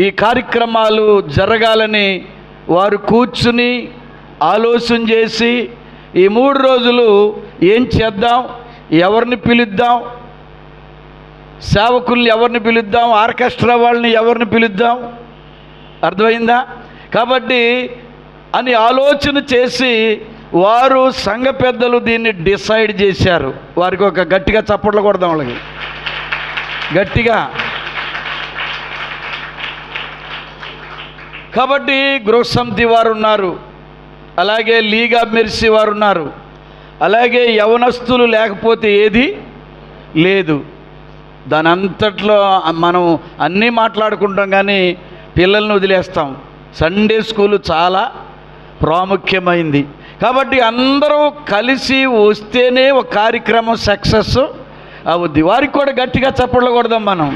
ఈ కార్యక్రమాలు జరగాలని వారు కూర్చుని ఆలోచన చేసి ఈ 3 రోజులు ఏం చేద్దాం, ఎవరిని పిలుద్దాం, సేవకుల్ని ఎవరిని పిలుద్దాం, ఆర్కెస్ట్రా వాళ్ళని ఎవరిని పిలుద్దాం, అర్థమైందా? కాబట్టి అని ఆలోచన చేసి వారు సంఘ పెద్దలు దీన్ని డిసైడ్ చేశారు. వారికి ఒక గట్టిగా చప్పట్లు కొడదాం, వాళ్ళకి గట్టిగా. కాబట్టి గృహసమితి వారు ఉన్నారు, అలాగే లీగ్ ఆఫ్ మెర్సీ వారు ఉన్నారు, అలాగే యవనస్తులు లేకపోతే ఏది లేదు. దాని అంతట్లో మనం అన్నీ మాట్లాడుకుంటాం కానీ పిల్లల్ని వదిలేస్తాం. సండే స్కూలు చాలా ప్రాముఖ్యమైంది. కాబట్టి అందరూ కలిసి వస్తేనే ఒక కార్యక్రమం సక్సెస్ అవుద్ది. వారికి కూడా గట్టిగా చప్పట్లు కొడదాం మనం.